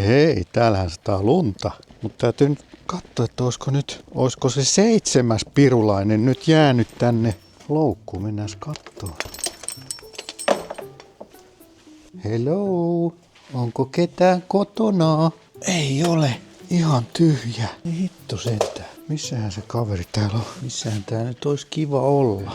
Hei, täällähän sataa lunta. Mutta täytyy nyt katsoa, että olisiko se 7. pirulainen nyt jäänyt tänne loukkuun. Mennään katsoa. Hello, onko ketään kotona? Ei ole, ihan tyhjä. Hitto sentään. Missähän se kaveri täällä on? Missähän tää nyt olisi kiva olla?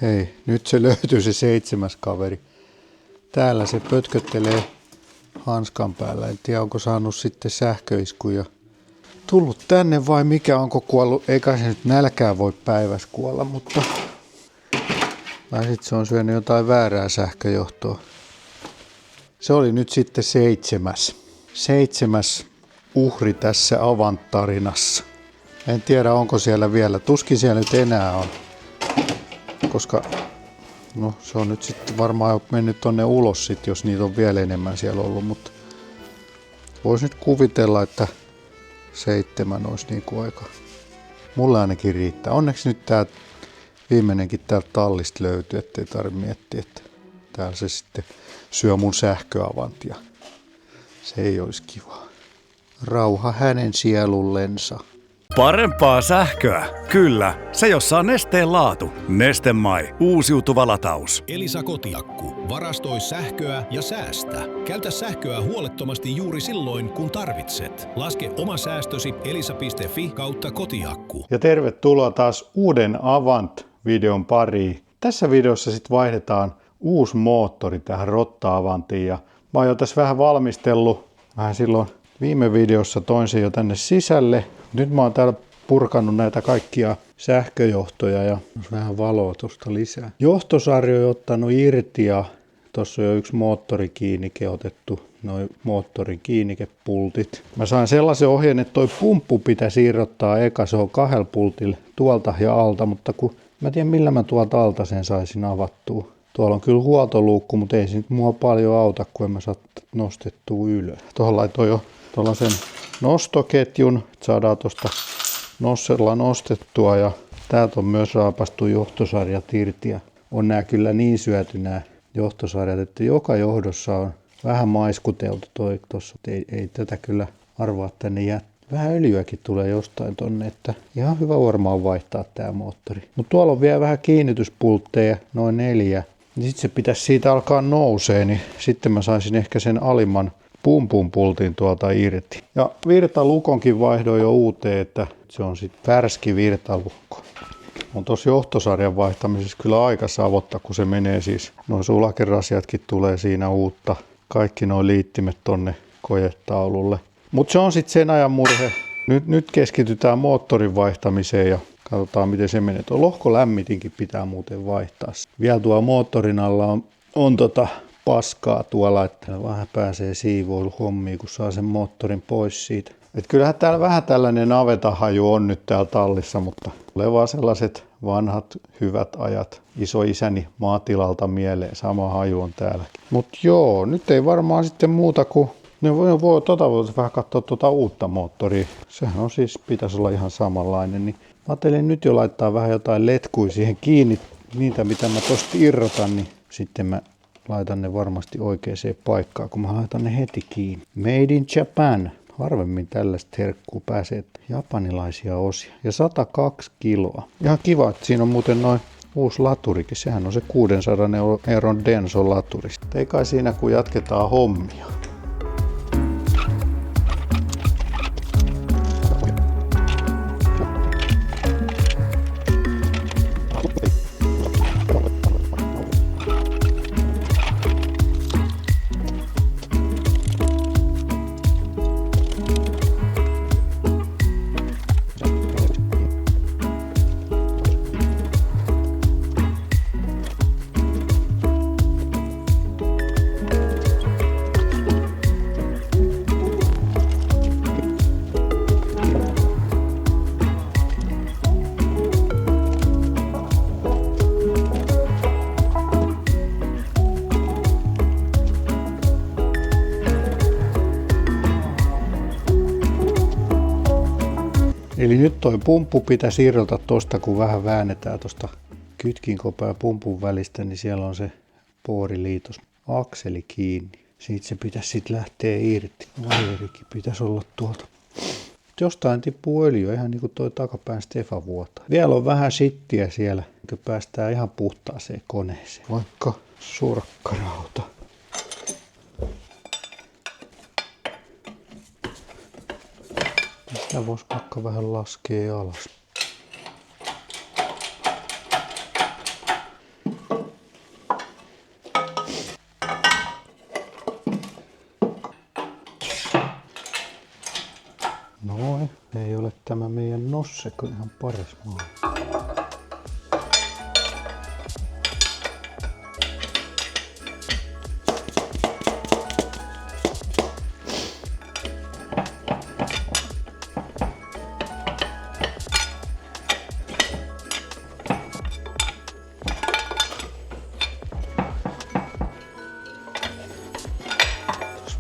Hei, nyt se löytyy se 7. kaveri. Täällä se pötköttelee hanskan päällä. En tiedä, onko saanut sitten sähköiskuja. Tullut tänne vai mikä, onko kuollut? Eikä se nyt nälkään voi päivässä kuolla, mutta... Tai sitten se on syönyt jotain väärää sähköjohtoa. Se oli nyt sitten 7. 7. uhri tässä Avant-tarinassa. En tiedä, onko siellä vielä. Tuskin siellä nyt enää on. Koska no, se on nyt sitten varmaan mennyt tonne ulos sit, jos niitä on vielä enemmän siellä ollut, mutta vois nyt kuvitella, että 7 olisi niinku aika. Mulle ainakin riittää. Onneksi nyt tää viimeinenkin täältä tallista löytyy, ettei tarvitse miettiä, että täällä se sitten syö mun sähköavantia. Se ei olisi kivaa. Rauha hänen sielullensa. Parempaa sähköä? Kyllä, se jossa on Nesteen laatu. Neste MY, uusiutuva lataus. Elisa Kotiakku. Varastoi sähköä ja säästä. Käytä sähköä huolettomasti juuri silloin, kun tarvitset. Laske oma säästösi elisa.fi/kotiakku. Ja tervetuloa taas uuden Avant-videon pariin. Tässä videossa sitten vaihdetaan uusi moottori tähän Rotta-Avantiin. Ja mä oon jo tässä vähän valmistellut. Vähän silloin viime videossa toin sen jo tänne sisälle. Nyt mä oon täällä purkanut näitä kaikkia sähköjohtoja ja vähän valoa tuosta lisää. Johtosarjoja ottanut irti ja tuossa on jo yksi moottorikiinnike otettu. Noi moottorin kiinnikepultit. Mä sain sellaisen ohjeen, että toi pumppu pitäisi irrottaa eka. Se on 2 pultilla tuolta ja alta, mutta kun mä tiedän millä mä tuolta alta sen saisin avattua. Tuolla on kyllä huoltoluukku, mutta ei se nyt mua paljon auta, kun en mä saa nostettua ylös. Tuohon laitoin jo tuollaisen nostoketjun, että saadaan tuosta nossella nostettua ja täältä on myös raapastu johtosarjat irti ja on nää kyllä niin syöty nämä johtosarjat, että joka johdossa on vähän maiskuteltu tuossa. Ei tätä kyllä arvaa tänne jättää. Vähän öljyäkin tulee jostain tonne, että ihan hyvä varmaan vaihtaa tää moottori. Mutta tuolla on vielä vähän kiinnityspultteja, noin 4. Niin sitten se pitäisi siitä alkaa nousee, niin sitten mä saisin ehkä sen alimman pumpun pultin tuolta irti. Ja virtalukonkin vaihdoin jo uuteen, että se on sitten värski virtalukko. On tossa johtosarjan vaihtamisessa kyllä aika savotta, kun se menee siis. Nuo sulakerasiatkin tulee siinä uutta. Kaikki nuo liittimet tonne kojetaululle. Mutta se on sitten sen ajan murhe. Nyt keskitytään moottorin vaihtamiseen ja katsotaan miten se menee. Tuo lohkolämmitinkin pitää muuten vaihtaa. Vielä tuo moottorin alla on paskaa tuolla, että vähän pääsee siivoiluhommiin, kun saa sen moottorin pois siitä. Et kyllähän täällä vähän tällainen navetahaju on nyt täällä tallissa, mutta tulee vaan sellaiset vanhat hyvät ajat isoisäni maatilalta mieleen. Sama haju on täälläkin. Mutta joo, nyt ei varmaan sitten muuta kuin voi vähän katsoa tuota uutta moottoria. Sehän on siis, pitäisi olla ihan samanlainen. Niin mä ajattelin nyt jo laittaa vähän jotain letkuja siihen kiinni. Niitä mitä mä tosta irrotan, niin sitten mä laitan ne varmasti oikeaan paikkaan, kun mä laitan ne heti kiinni. Made in Japan. Harvemmin tällaista herkkuu pääsee japanilaisia osia. Ja 102 kiloa. Ihan kiva, että siinä on muuten noin uusi laturikin. Sehän on se 600 euron Denso laturi. Ei kai siinä, kun jatketaan hommia. Eli nyt toi pumppu pitäisi irrota tosta, kun vähän väännetään tosta kytkinkopan ja pumpun välistä, niin siellä on se pooriliitos akseli kiinni. Siitä se pitäisi sitten lähteä irti. Valjerikin pitäisi olla tuolta. Jostain tippuu öljyä, ihan niin kuin toi takapään Stefan vuotaa. Vielä on vähän sittiä siellä, kun päästään ihan puhtaaseen koneeseen. Vaikka surkkarauta. Sitä voisi vaikka vähän laskea alas. Noin, ei ole tämä meidän nosseko ihan paras maa.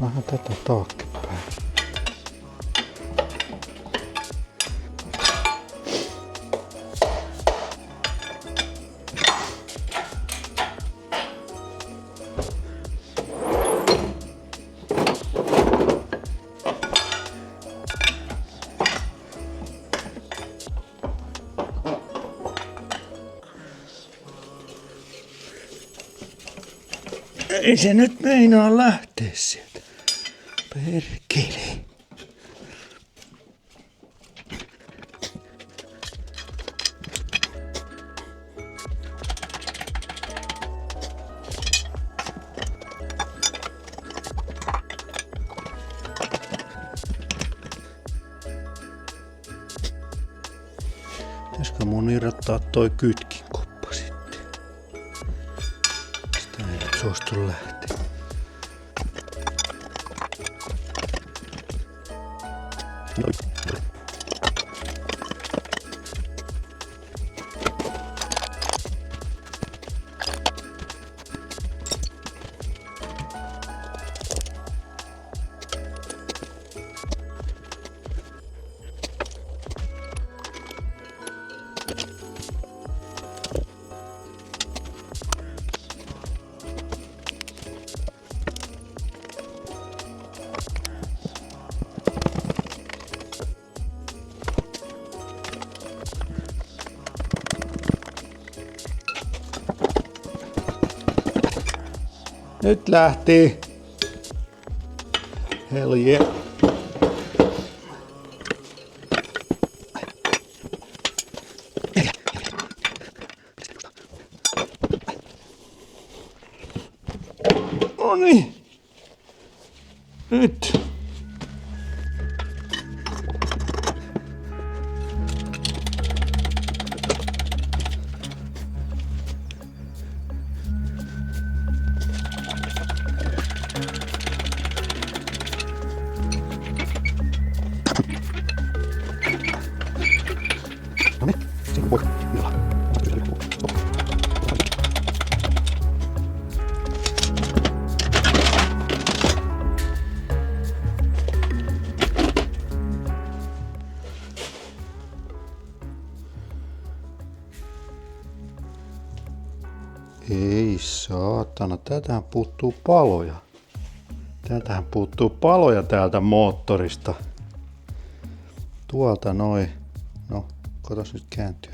Vähän tätä taaksepäin. Ei se nyt meinaa lähteä sieltä. Perkele. Pitäisikö mun irrottaa toi kytkinkoppa sitten? Sitä ei nyt suostu lähteä. Nyt lähti. Hell yeah. Noniin. Nyt. Ei saatana, tätähän puuttuu paloja. Tätähän puuttuu paloja täältä moottorista. Tuolta noin. No, katos nyt kääntyy.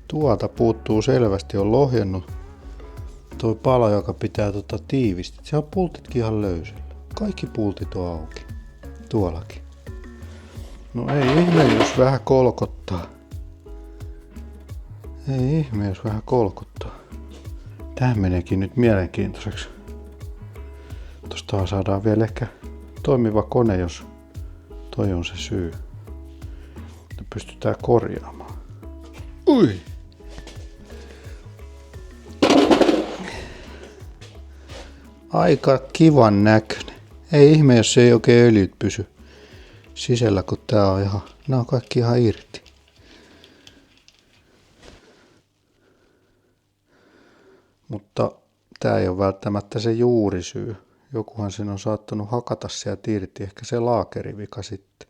Tuolta puuttuu selvästi, on lohjennut toi pala, joka pitää tiivistää. Siellä on pultitkin ihan löysällä. Kaikki pultit on auki. Tuollakin. No ei ihme, jos vähän kolkottaa. Ei ihme, jos vähän kolkuttaa. Tää meneekin nyt mielenkiintoiseksi. Tosta saadaan vielä ehkä toimiva kone, jos toi on se syy. Ja pystytään korjaamaan. Ui! Aika kivan näköinen. Ei ihme, jos ei oikein öljyt pysy sisällä, kun tää on ihan, nää on kaikki ihan irti. Mutta tää ei ole välttämättä se juurisyy. Jokuhan sen on saattanut hakata sieltä irti, ehkä se laakerivika sitten.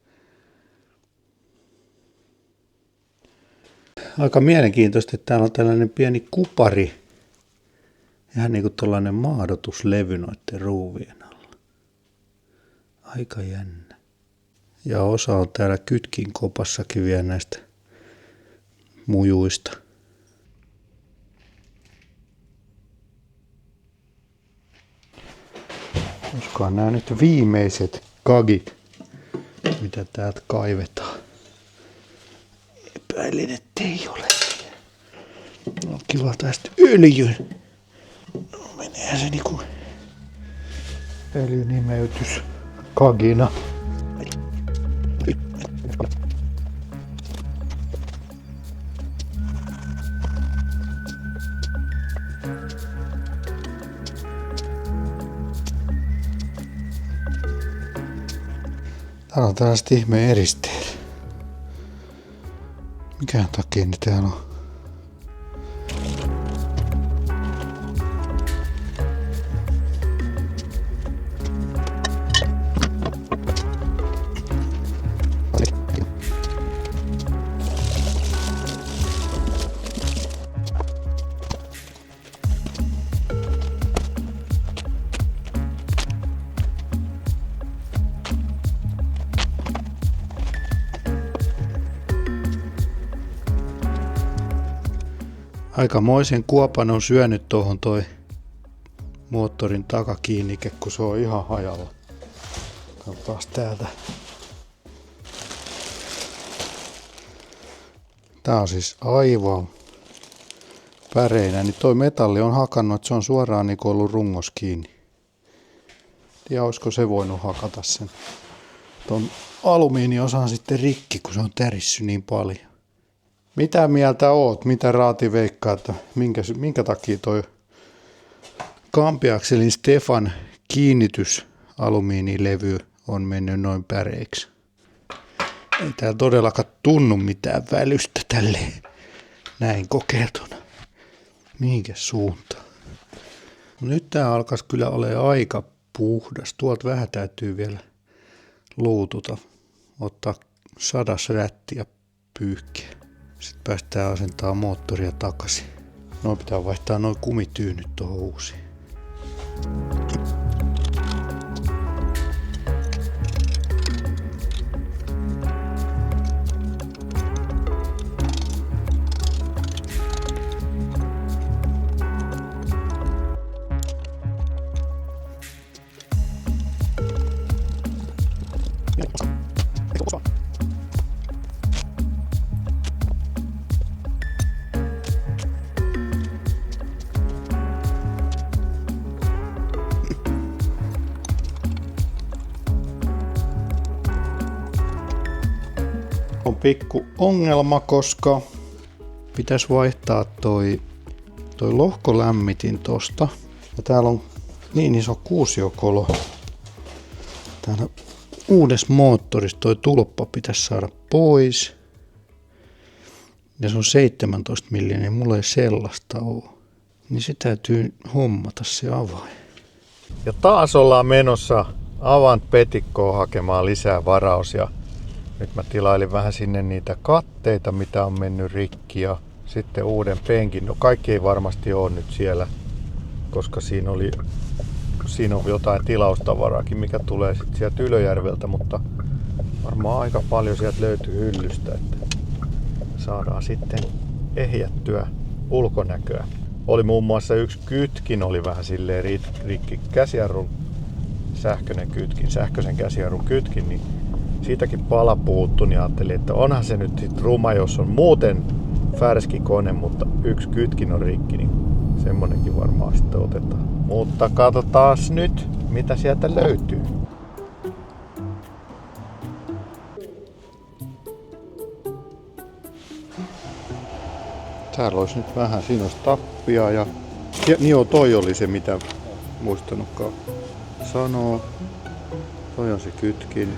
aika mielenkiintoista, että täällä on tällainen pieni kupari. Ihan niin kuin tällainen maadotuslevy noiden ruuvien alla. Aika jännä. Ja osa on täällä kytkin kopassakin vielä näistä mujuista. Olisikohan nämä nyt viimeiset kagit, mitä täältä kaivetaan. Epäilin, ettei ole. No kiva tästä öljyn. No meneehän se niinku öljynimeytys kagina. Täällä on tällaiset ihmeen eristeet. Mikään takia ne täällä on? Aikamoisen kuopan on syönyt tuohon toi moottorin takakiinnike, kun se on ihan hajalla. Katsotaan täältä. Tää on siis aivan päreinä, niin toi metalli on hakannut, että se on suoraan niin ollut rungos kiinni. Ja olisiko se voinut hakata sen ton alumiiniosan sitten rikki, kun se on tärissy niin paljon. Mitä mieltä oot? Mitä Raati veikkaa, että minkä takia toi Kampiakselin Stefan kiinnitys alumiinilevy on mennyt noin päreiksi? Ei täällä todellakaan tunnu mitään välystä tälle näin kokeiltuna. Mihinkäs suuntaan? Nyt tää alkaisi kyllä olla aika puhdas. Tuolta vähän täytyy vielä luututa. Ottaa 100 rättiä pyyhkiä. Sitten päästään asentamaan moottoria takaisin. Noin pitää vaihtaa noin kumityynyt tuohon uusiin. On pikku ongelma, koska pitäisi vaihtaa toi lohkolämmitin tosta. Ja täällä on niin iso kuusiokolo. Täällä uudessa moottorissa toi tulppa pitäisi saada pois. Ja se on 17 millinen, mulla ei sellaista ole. Niin se täytyy hommata se avain. Ja taas ollaan menossa Avant-petikkoon hakemaan lisää varaus. Ja nyt mä tilailin vähän sinne niitä katteita, mitä on mennyt rikki, ja sitten uuden penkin. No kaikki ei varmasti ole nyt siellä, koska siinä on jotain tilaustavaraakin, mikä tulee sitten sieltä Ylöjärveltä, mutta varmaan aika paljon sieltä löytyy hyllystä, että saadaan sitten ehjättyä ulkonäköä. Oli muun muassa yksi kytkin, oli vähän silleen rikki käsijarrun, sähköisen käsijarrun kytkin, niin siitäkin pala puuttu, niin ajattelin, että onhan se nyt sit ruma, jos on muuten färski kone, mutta yksi kytkin on rikki, niin semmonenkin varmaan sitten otetaan. Mutta katsotaan nyt, mitä sieltä löytyy. Täällä olisi nyt vähän, siinä olisi tappia ja niin joo, toi oli se, mitä muistanutkaan sanoa. Toi on se kytkin.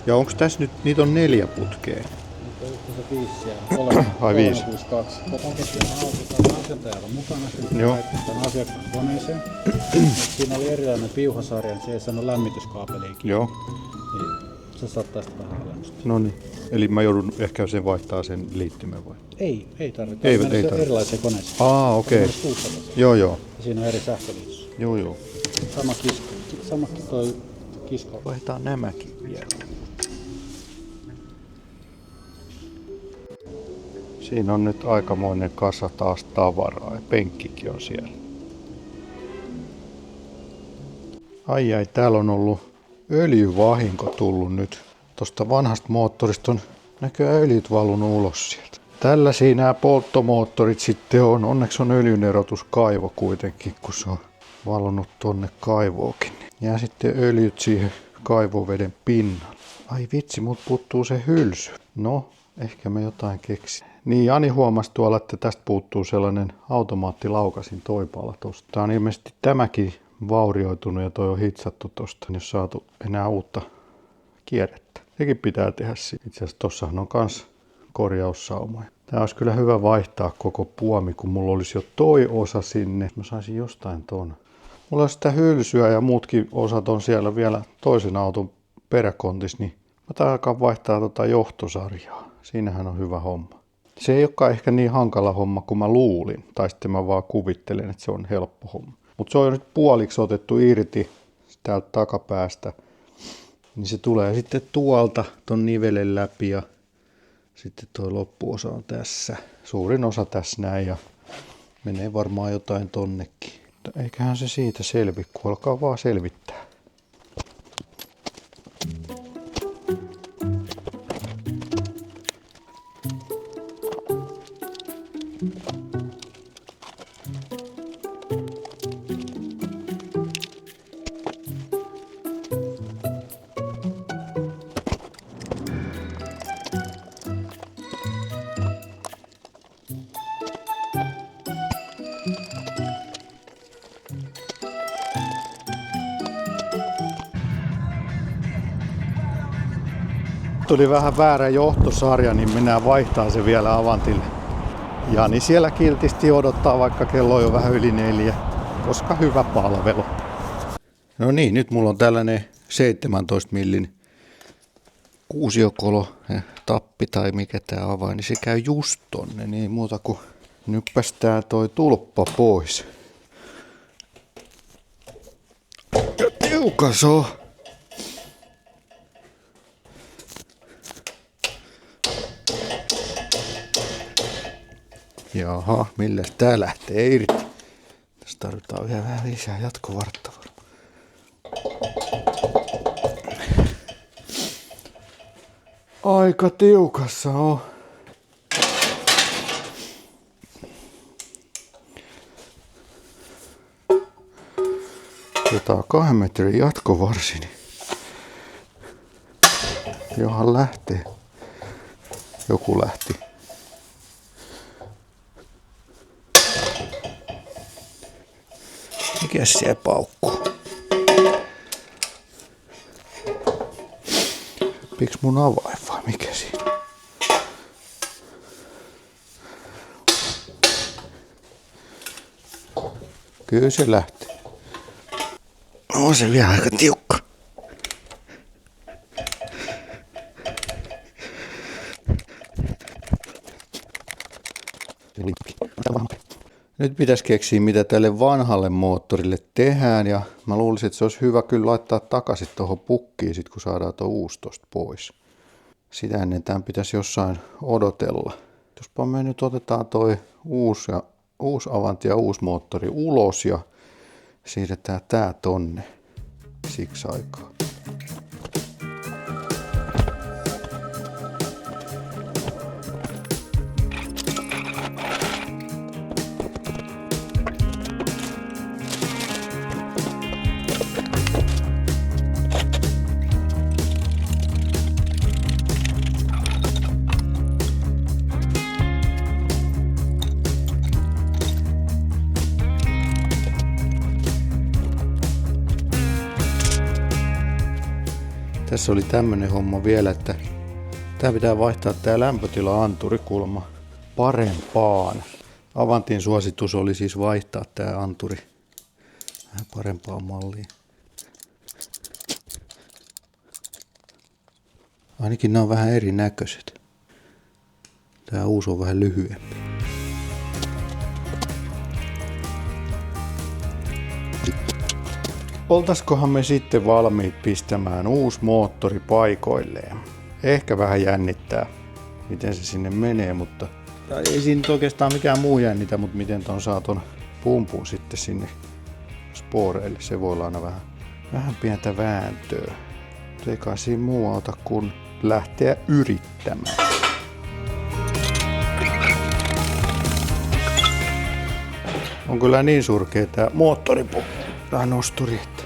Ja onko tässä nyt, niitä on 4 putkea? Se 5 siellä. Ai 5. 362. Tätä ketjun autetaan asentajalla mukana. Sitten laittaa tämän asiakaskoneeseen. Siinä oli erilainen piuhasarja, niin se ei saanut lämmityskaapeliikin. Joo. Niin Se saattaisi vähän alennusta. No niin. Eli mä joudun ehkä sen vaihtaa sen liittymän vai? Ei tarvitse. Ei tarvitse. Erilaisia koneita. Okei. Okay. Joo. Ja siinä on eri sähköliitos. Joo. Sama toi kisko. Vaihdetaan nämäkin vielä. Siinä on nyt aikamoinen kasa taas tavaraa ja penkkikin on siellä. Ai, täällä on ollut öljyvahinko tullut nyt. Tosta vanhasta moottorista on näköjään öljyt valunut ulos sieltä. Tällä siinä nämä polttomoottorit sitten on. Onneksi on öljynerotuskaivo kuitenkin, kun se on valunut tonne kaivoonkin. Jää sitten öljyt siihen kaivoveden pinnalle. Ai vitsi, mut puuttuu se hylsy. No, ehkä me jotain keksin. Niin, Jani huomasi tuolla, että tästä puuttuu sellainen automaattilaukasin toipala tosta. Tää on ilmeisesti tämäkin vaurioitunut ja toi on hitsattu tosta. En ole saatu enää uutta kierrettä. Sekin pitää tehdä siinä. Itse asiassa tossahan on kans korjaussaumoja. Tää olisi kyllä hyvä vaihtaa koko puomi, kun mulla olisi jo toi osa sinne. Mä saisin jostain ton. Mulla on sitä hylsyä ja muutkin osat on siellä vielä toisen auton peräkontis, niin mä alkaa vaihtaa johtosarjaa. Siinähän on hyvä homma. Se ei olekaan ehkä niin hankala homma kuin mä luulin, tai sitten mä vaan kuvittelen, että se on helppo homma. Mutta se on nyt puoliksi otettu irti täältä takapäästä, niin se tulee sitten tuolta ton nivelen läpi ja sitten tuo loppuosa on tässä. Suurin osa tässä näin ja menee varmaan jotain tonnekin. Mutta eiköhän se siitä selvi, kun alkaa vaan selvittää. Tuli vähän väärä johtosarja, niin mennään vaihtaa se vielä Avantille. Jani siellä kiltisti odottaa, vaikka kello on jo vähän yli 4, koska hyvä palvelu. No niin, nyt mulla on tällainen 17 millin kuusiokolo, tappi tai mikä tää avain, niin se käy just tonne, niin muuta kuin nyppästää toi tulppa pois. Ja tiukas on! Jaha, milläs tää lähtee irti? Tässä tarvitaan vielä vähän lisää jatkovartta varmaan. Aika tiukassa on. Otetaan 2 metrin jatkovarsi, niin johan lähtee. Joku lähti. Mikäs siellä paukkuu? Piks mun avain vai mikä siinä? Kyllä se lähtee. On se vielä aika tiukka. Nyt pitäisi keksiä, mitä tälle vanhalle moottorille tehdään, ja mä luulisin, että se olisi hyvä kyllä laittaa takaisin tuohon pukkiin, sit kun saadaan tuo uusi tosta pois. Sitä ennen tämän pitäisi jossain odotella. Jospa me nyt otetaan toi uusi Avanti ja uusi moottori ulos ja siirretään tää tonne siksi aikaa. Tässä oli tämmönen homma vielä, että tää pitää vaihtaa tää lämpötila-anturikulma parempaan. Avantin suositus oli siis vaihtaa tää anturi vähän parempaan malliin. Ainakin ne on vähän erinäköiset. Tää uusi on vähän lyhyempi. Oltaskohan me sitten valmiit pistämään uusi moottori paikoilleen. Ehkä vähän jännittää, miten se sinne menee, mutta ei siinä nyt oikeastaan mikään muu jännitä, mutta miten ton saa ton pumpun sitten sinne sporeille. Se voi olla aina vähän pientä vääntöä. Ei kai siinä muu auta kuin lähteä yrittämään. On kyllä niin surkea tää moottoripumppu. Tää nosturi, että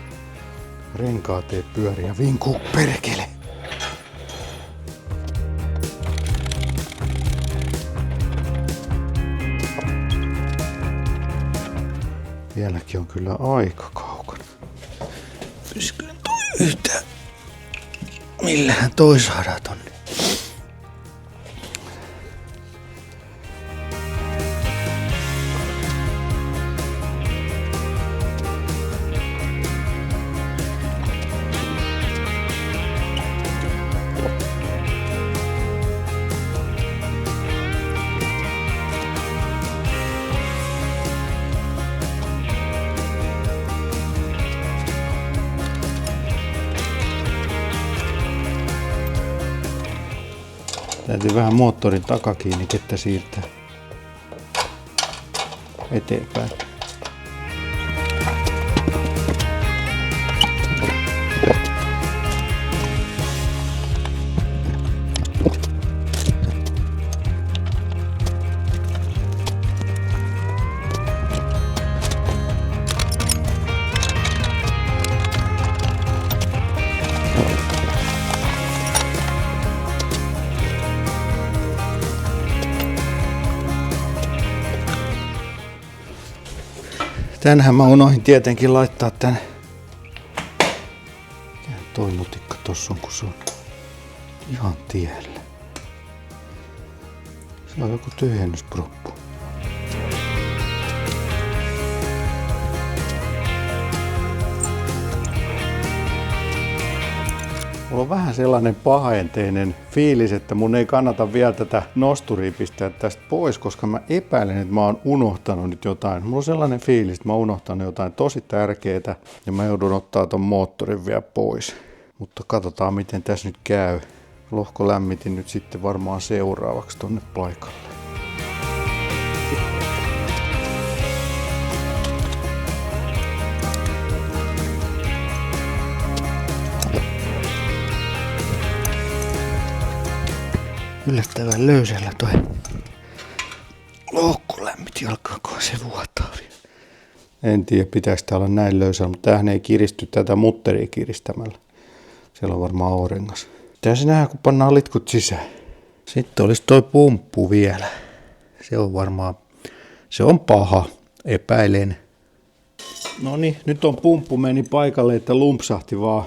renkaat ei pyöri ja vinkuu perkele. Vieläkin on kyllä aika kaukana. Pysykään toi yhtään. Millähän toi saadaan tonne? Täytyy vähän moottorin takakiinnikettä siirtää eteenpäin. Tänhän mä unohdin tietenkin laittaa tän. Toi lutikka tossa on, kun se on ihan tiellä. Se on joku tyhjennysproppu. Mulla on vähän sellainen pahaenteinen fiilis, että mun ei kannata vielä tätä nosturia pistää tästä pois, koska mä epäilen, että mä oon unohtanut nyt jotain. Mulla on sellainen fiilis, että mä oon unohtanut jotain tosi tärkeää ja mä joudun ottaa ton moottorin vielä pois. Mutta katsotaan miten tässä nyt käy. Lohko lämmitin nyt sitten varmaan seuraavaksi tonne paikalle. Yllättävän löysällä toi lohkolämmit, alkaakohan se vuotaa vielä. En tiedä, pitääkö tää olla näin löysällä, mutta tämähän ei kiristy tätä mutteria kiristämällä. Siellä on varmaan auringas. Pitäisi nähdä, kun pannaan litkut sisään. Sitten olisi toi pumppu vielä. Se on varmaan, se on paha, epäilen. Noniin, nyt on pumppu meni paikalle, että lumpsahti vaan.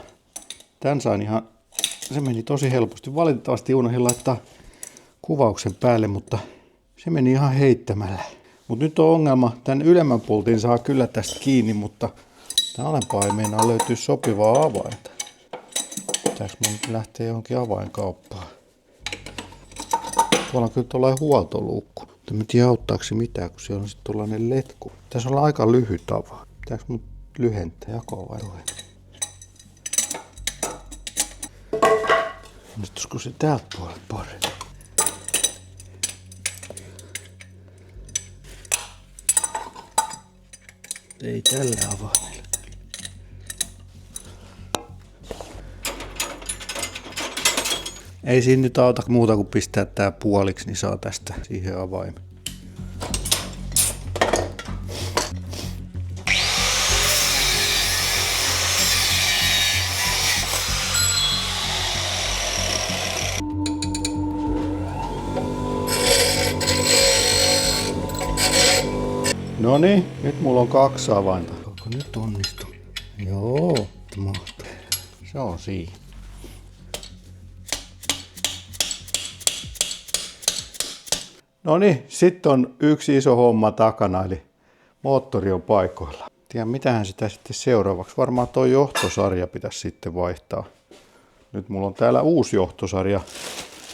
Tän sain ihan, se meni tosi helposti. Valitettavasti unohdin laittaa kuvauksen päälle, mutta se meni ihan heittämällä. Mutta nyt on ongelma, tämän ylemmän pultin saa kyllä tästä kiinni, mutta tämän alempaa ei meinaa löytyy sopivaa avainta. Pitääkö mun lähteä johonkin avainkauppaan? Tuolla on kyllä tuollainen huoltoluukku. Mutta en tiedä auttaako se mitään, kun siellä on sitten tuollainen letku. Tässä on aika lyhyt ava. Pitääkö mun lyhentää jakoa vai lyhentää? Onnistuisiko se täältä puolelta paremmin? Ei tällä avaimella. Ei siinä nyt auta muuta kuin pistää tää puoliksi, niin saa tästä siihen avaimen. Noniin, nyt mulla on 2 avainta. Onko nyt onnistu? Joo, mahtuu. Se on siinä. Noniin, sitten on yksi iso homma takana, eli moottori on paikoilla. Tiedän, mitähän sitä sitten seuraavaksi. Varmaan tuo johtosarja pitäisi sitten vaihtaa. nyt mulla on täällä uusi johtosarja,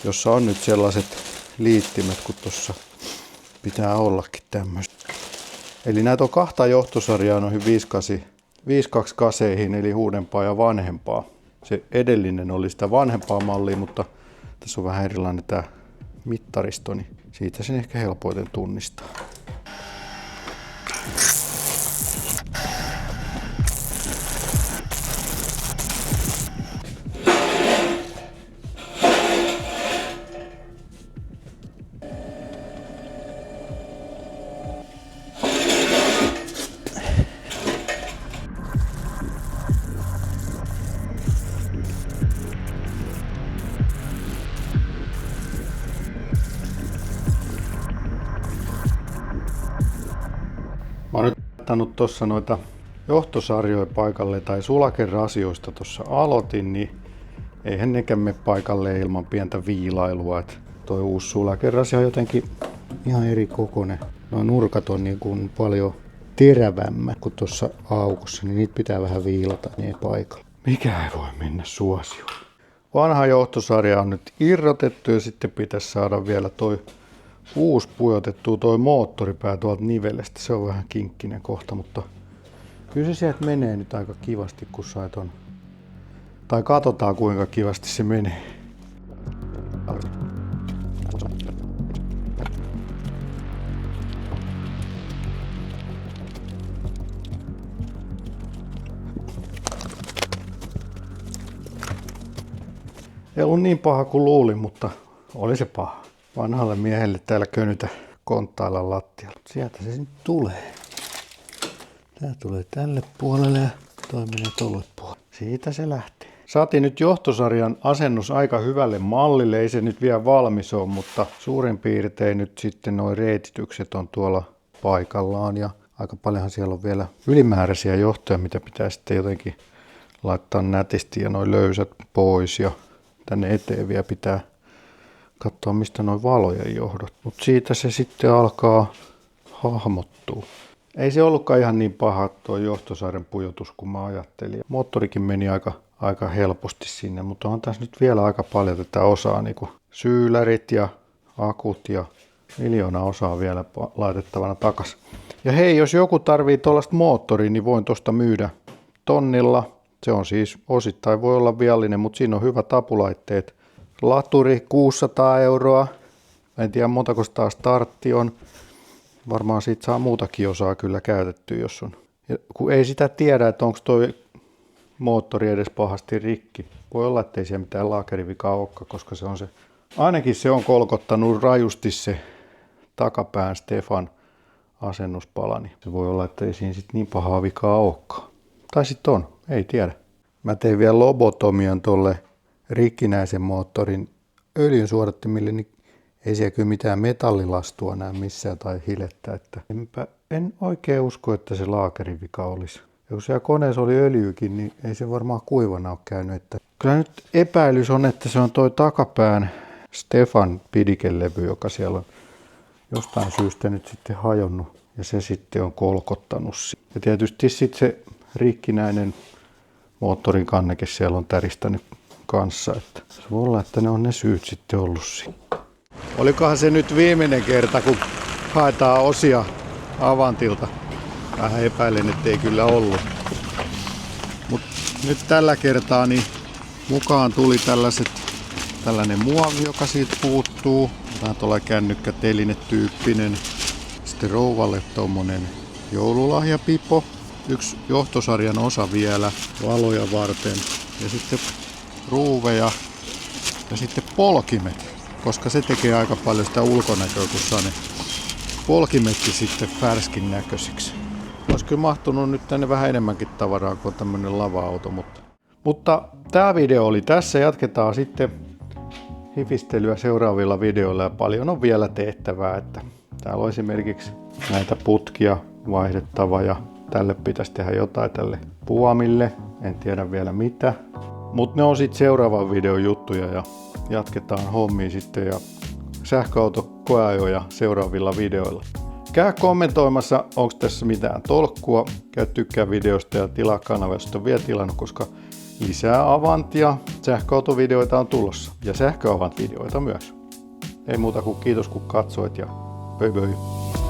jossa on nyt sellaiset liittimet, kun tuossa pitää ollakin tämmöistä. Eli näitä on 2 johtosarjaa noihin 5.2 kaseihin, eli uudempaa ja vanhempaa. Se edellinen oli sitä vanhempaa mallia, mutta tässä on vähän erilainen tämä mittaristo, niin siitä sen ehkä helpoiten tunnistaa. Mä oon nyt laittanut tuossa noita johtosarjoja paikalle tai sulakerasioista tuossa aloitin, niin eihän nekään mene paikalle ilman pientä viilailua. Et toi uusi sulakerasio on jotenkin ihan eri kokoinen. Nuo nurkat on niin kuin paljon terävämmät kuin tuossa aukossa, niin niitä pitää vähän viilata, niin ei paikalla. Mikä ei voi mennä suosioon. Vanha johtosarja on nyt irrotettu ja sitten pitäisi saada vielä toi uusi pujotettu toi moottoripää tuolta nivelestä. Se on vähän kinkkinen kohta, mutta kyllä se sieltä menee nyt aika kivasti, kun sai ton. Tai katsotaan kuinka kivasti se menee. Ei ollut niin paha kuin luulin, mutta oli se paha. Vanhalle miehelle täällä könytä konttailla lattialla. Sieltä se nyt tulee. Tää tulee tälle puolelle ja toi menee tolle puolelle. Siitä se lähtee. Saatiin nyt johtosarjan asennus aika hyvälle mallille. Ei se nyt vielä valmis ole, mutta suurin piirtein nyt sitten nuo reititykset on tuolla paikallaan. Ja aika paljonhan siellä on vielä ylimääräisiä johtoja, mitä pitää sitten jotenkin laittaa nätisti ja nuo löysät pois. Ja tänne eteen vielä pitää katsoa, mistä nuo valojen johdot. Mutta siitä se sitten alkaa hahmottua. Ei se ollutkaan ihan niin paha tuo johtosarjan pujotus kuin mä ajattelin. Moottorikin meni aika helposti sinne, mutta on tässä nyt vielä aika paljon tätä osaa, niin kuin syylärit ja akut ja 1 000 000 osaa vielä laitettavana takas. Ja hei, jos joku tarvii tuollaista moottoria, niin voin tuosta myydä 1 000 €. Se on siis osittain voi olla viallinen, mutta siinä on hyvät apulaitteet. Laturi 600 €. En tiedä montako taas startti on. Varmaan siitä saa muutakin osaa kyllä käytettyä, jos on. Ja kun ei sitä tiedä, että onko toi moottori edes pahasti rikki. Voi olla, ettei siellä mitään laakerivikaa olekaan, koska se on se. Ainakin se on kolkottanut rajusti se takapään Stefan asennuspala. Niin se voi olla, että ei siinä sit niin pahaa vikaa olekaan. Tai sitten on, ei tiedä. Mä tein vielä lobotomian tolle rikkinäisen moottorin öljyn suodattimille, niin ei siellä kyllä mitään metallilastua näe missään tai hilettä. Että en oikein usko, että se laakerivika olisi. Ja kun siellä koneessa oli öljykin, niin ei se varmaan kuivana ole käynyt. Että kyllä nyt epäilys on, että se on toi takapään Stefan pidikelevy, joka siellä on jostain syystä nyt sitten hajonnut. Ja se sitten on kolkottanut. Ja tietysti sitten se rikkinäinen moottorin kanneke siellä on täristänyt kanssa. Että se voi olla, että ne on ne syyt sitten ollut siinä. Olikohan se nyt viimeinen kerta, kun haetaan osia Avantilta? Vähän epäilen, ettei kyllä ollut. Mutta nyt tällä kertaa niin mukaan tuli tällainen muovi, joka siitä puuttuu. Vähän tuollainen kännykkäteline-tyyppinen. Sitten rouvalle tommonen joululahjapipo. 1 johtosarjan osa vielä valoja varten. Ja sitten ruuveja ja sitten polkimet. Koska se tekee aika paljon sitä ulkonäköä, kun saa ne polkimetkin sitten färskin näköisiksi. Olisi kyllä mahtunut nyt tänne vähän enemmänkin tavaraa kuin tämmönen lava-auto. Mutta tämä video oli tässä. Jatketaan sitten hifistelyä seuraavilla videoilla ja paljon on vielä tehtävää. Että täällä on esimerkiksi näitä putkia vaihdettava ja tälle pitäisi tehdä jotain tälle puamille. En tiedä vielä mitä. Mutta ne on sitten seuraavan videon juttuja ja jatketaan hommia sitten ja sähköautokoeajoja seuraavilla videoilla. Käy kommentoimassa, onko tässä mitään tolkkua. Käy tykkää videosta ja tilaa kanava, jos et ole vielä tilannut, koska lisää Avantia, sähköautovideoita on tulossa ja sähköavant-videoita myös. Ei muuta kuin kiitos kun katsoit ja bye bye.